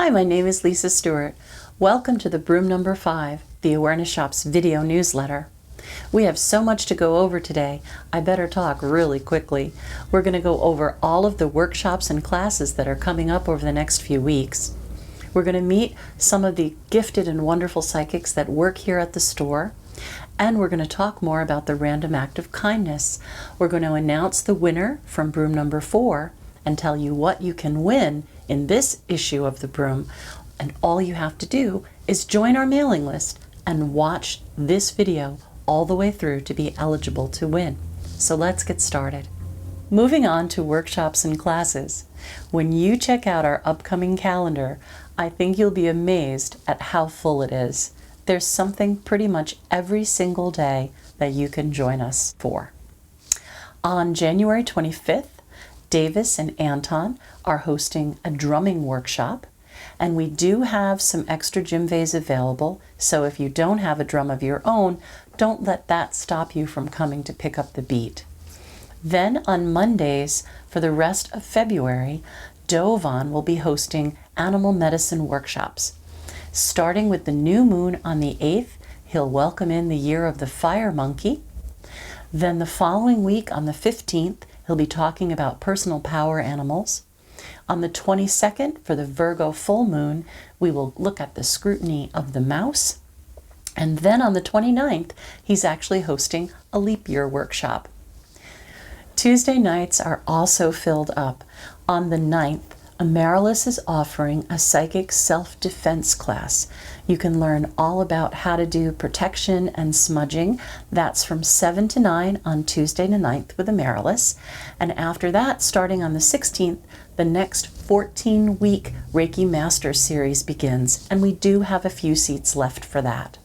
Hi, my name is Lisa Stewart. Welcome to the Broom number 5, the Awareness Shop's video newsletter. We have so much to go over today, I better talk really quickly. We're going to go over all of the workshops and classes that are coming up over the next few weeks. We're going to meet some of the gifted and wonderful psychics that work here at the store. And we're going to talk more about the random act of kindness. We're going to announce the winner from Broom number 4 and tell you what you can win in this issue of the Broom. And all you have to do is join our mailing list and watch this video all the way through to be eligible to win. So let's get started. Moving on to workshops and classes. When you check out our upcoming calendar, I think you'll be amazed at how full it is. There's something pretty much every single day that you can join us for. On January 25th, Davis and Anton are hosting a drumming workshop, and we do have some extra djembe's available, so if you don't have a drum of your own, don't let that stop you from coming to pick up the beat. Then on Mondays, for the rest of February, Dovan will be hosting animal medicine workshops. Starting with the new moon on the 8th, he'll welcome in the year of the fire monkey. Then the following week on the 15th, he'll be talking about personal power animals. On the 22nd, for the Virgo full moon, we will look at the scrutiny of the mouse. And then on the 29th, he's actually hosting a leap year workshop. Tuesday nights are also filled up. On the 9th, Amaryllis is offering a psychic self-defense class. You can learn all about how to do protection and smudging. That's from 7 to 9 on Tuesday the 9th with Amaryllis. And after that, starting on the 16th, the next 14-week Reiki Master Series begins, and we do have a few seats left for that.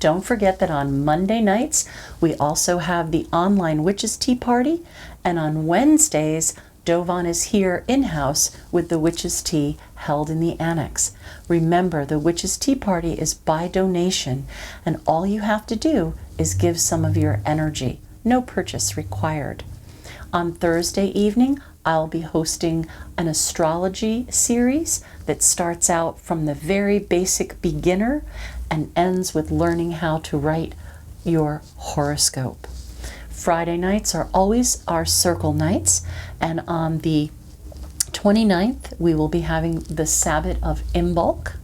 Don't forget that on Monday nights, we also have the online Witches Tea Party, and on Wednesdays, Dovan is here in-house with the Witches Tea held in the annex. Remember, the Witches Tea Party is by donation, and all you have to do is give some of your energy. No purchase required. On Thursday evening, I'll be hosting an astrology series that starts out from the very basic beginner and ends with learning how to write your horoscope. Friday nights are always our circle nights, and on the 29th we will be having the Sabbath of Imbolc.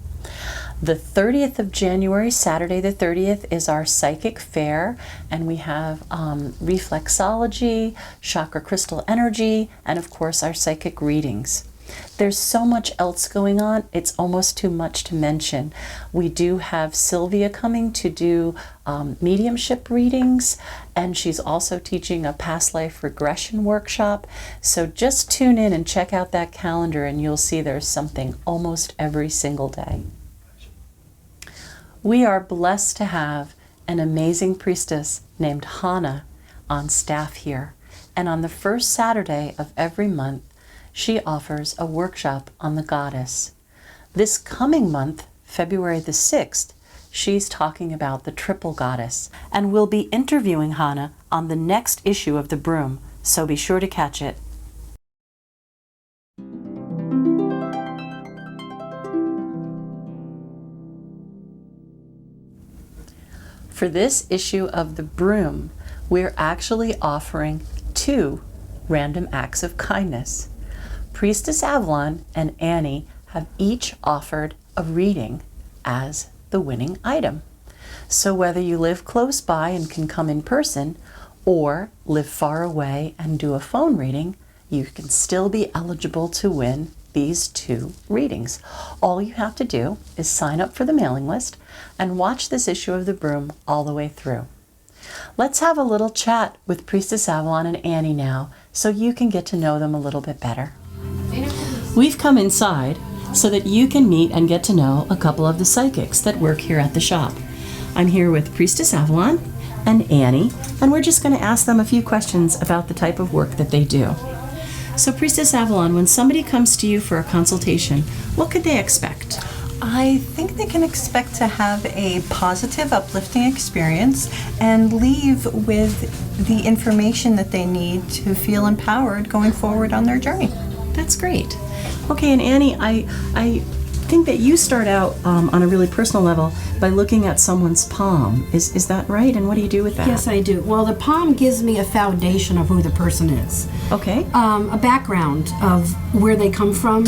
The 30th of January, Saturday the 30th, is our psychic fair, and we have reflexology, chakra crystal energy, and of course our psychic readings. There's so much else going on, it's almost too much to mention. We do have Sylvia coming to do mediumship readings, and she's also teaching a past life regression workshop. So just tune in and check out that calendar and you'll see there's something almost every single day. We are blessed to have an amazing priestess named Hannah on staff here. And on the first Saturday of every month, she offers a workshop on the goddess. This coming month, February the 6th, she's talking about the triple goddess, and we'll be interviewing Hannah on the next issue of the Broom, so be sure to catch it. For this issue of the Broom, we're actually offering 2 random acts of kindness. Priestess Avalon and Annie have each offered a reading as the winning item. So whether you live close by and can come in person, or live far away and do a phone reading, you can still be eligible to win these 2 readings. All you have to do is sign up for the mailing list and watch this issue of the Broom all the way through. Let's have a little chat with Priestess Avalon and Annie now, so you can get to know them a little bit better. We've come inside so that you can meet and get to know a couple of the psychics that work here at the shop. I'm here with Priestess Avalon and Annie, and we're just going to ask them a few questions about the type of work that they do. So Priestess Avalon, when somebody comes to you for a consultation, what could they expect? I think they can expect to have a positive, uplifting experience and leave with the information that they need to feel empowered going forward on their journey. That's great. Okay, and Annie, I think that you start out on a really personal level by looking at someone's palm. Is that right? And what do you do with that? Yes, I do. Well, the palm gives me a foundation of who the person is. Okay. A background of where they come from,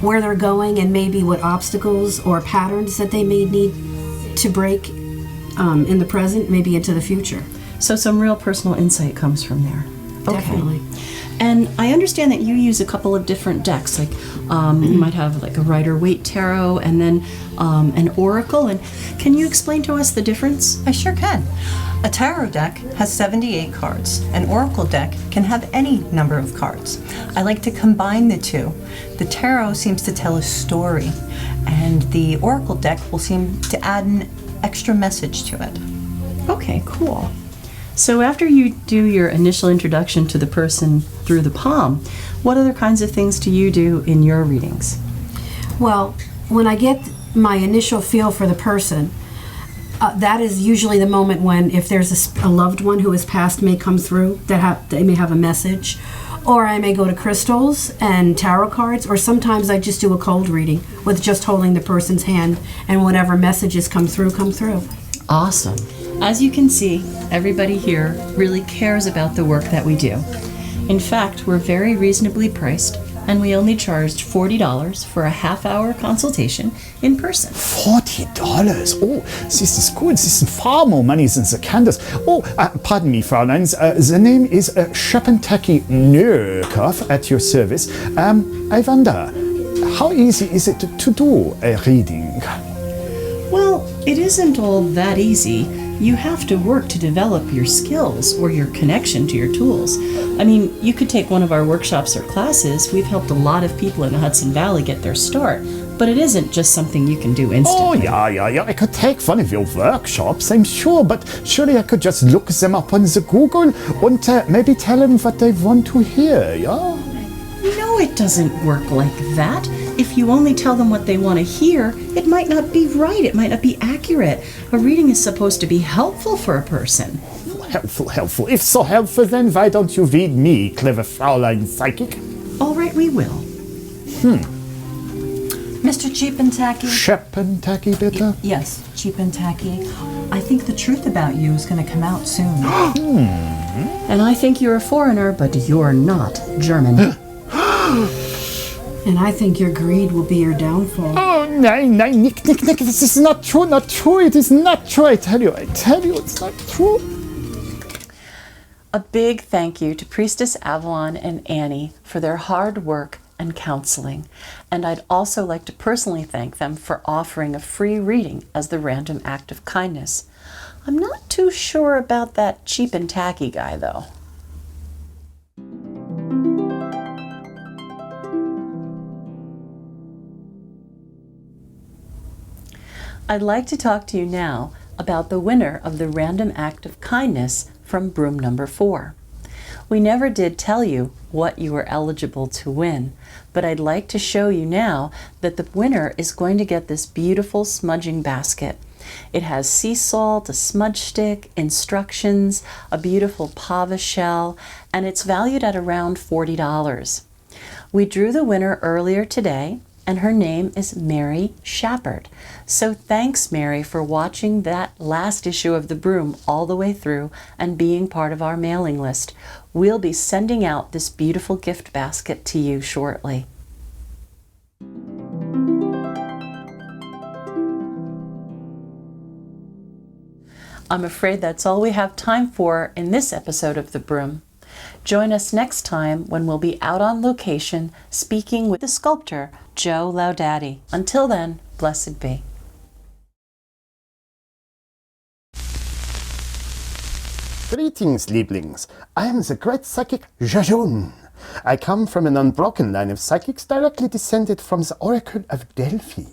where they're going, and maybe what obstacles or patterns that they may need to break in the present, maybe into the future. So some real personal insight comes from there. Okay. Definitely. And I understand that you use a couple of different decks, like you might have like a Rider-Waite Tarot and then an Oracle. And can you explain to us the difference? I sure can. A tarot deck has 78 cards. An oracle deck can have any number of cards. I like to combine the two. The tarot seems to tell a story, and the oracle deck will seem to add an extra message to it. Okay, cool. So after you do your initial introduction to the person through the palm, what other kinds of things do you do in your readings? Well, when I get my initial feel for the person, that is usually the moment when, if there's a loved one who has passed, may come through, they may have a message. Or I may go to crystals and tarot cards, or sometimes I just do a cold reading with just holding the person's hand, and whatever messages come through, come through. Awesome. As you can see, everybody here really cares about the work that we do. In fact, we're very reasonably priced, and we only charged $40 for a half-hour consultation in person. $40? Oh, this is good. This is far more money than the candles. Oh, pardon me, Fräulein. The name is Shepentaki Nurkov at your service. I wonder, how easy is it to do a reading? Well, it isn't all that easy. You have to work to develop your skills or your connection to your tools. I mean, you could take one of our workshops or classes. We've helped a lot of people in the Hudson Valley get their start, but it isn't just something you can do instantly. Oh, yeah. I could take one of your workshops, I'm sure, but surely I could just look them up on the Google and maybe tell them what they want to hear, yeah? No, it doesn't work like that. If you only tell them what they want to hear, it might not be right. It might not be accurate. A reading is supposed to be helpful for a person. Helpful. If so helpful, then why don't you read me, clever Fräulein Psychic? All right, we will. Mr. Cheap and Tacky? Shepentaki, bitte? Yes, Cheap and Tacky. I think the truth about you is going to come out soon. And I think you're a foreigner, but you're not German. And I think your greed will be your downfall. Oh, nein, Nick, this is not true, it is not true, I tell you, it's not true. A big thank you to Priestess Avalon and Annie for their hard work and counseling. And I'd also like to personally thank them for offering a free reading as the random act of kindness. I'm not too sure about that Cheap and Tacky guy, though. I'd like to talk to you now about the winner of the random act of kindness from Broom number 4. We never did tell you what you were eligible to win, but I'd like to show you now that the winner is going to get this beautiful smudging basket. It has sea salt, a smudge stick, instructions, a beautiful pava shell, and it's valued at around $40. We drew the winner earlier today, and her name is Mary Shepard. So thanks, Mary, for watching that last issue of The Broom all the way through and being part of our mailing list. We'll be sending out this beautiful gift basket to you shortly. I'm afraid that's all we have time for in this episode of The Broom. Join us next time when we'll be out on location speaking with the sculptor, Joe Laudati. Until then, blessed be. Greetings, Lieblings. I am the great psychic Jajun. I come from an unbroken line of psychics directly descended from the Oracle of Delphi.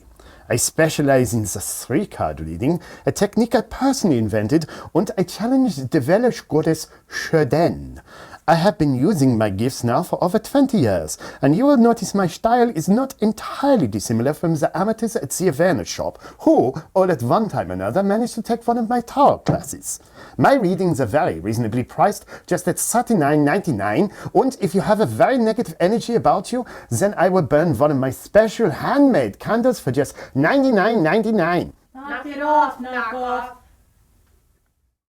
I specialize in the 3-card reading, a technique I personally invented, and I challenge the Welsh goddess Sjöden. I have been using my gifts now for over 20 years, and you will notice my style is not entirely dissimilar from the amateurs at the awareness shop, who, all at one time or another, managed to take one of my tarot classes. My readings are very reasonably priced, just at $39.99, and if you have a very negative energy about you, then I will burn one of my special handmade candles for just $99.99. Knock it off, knock off.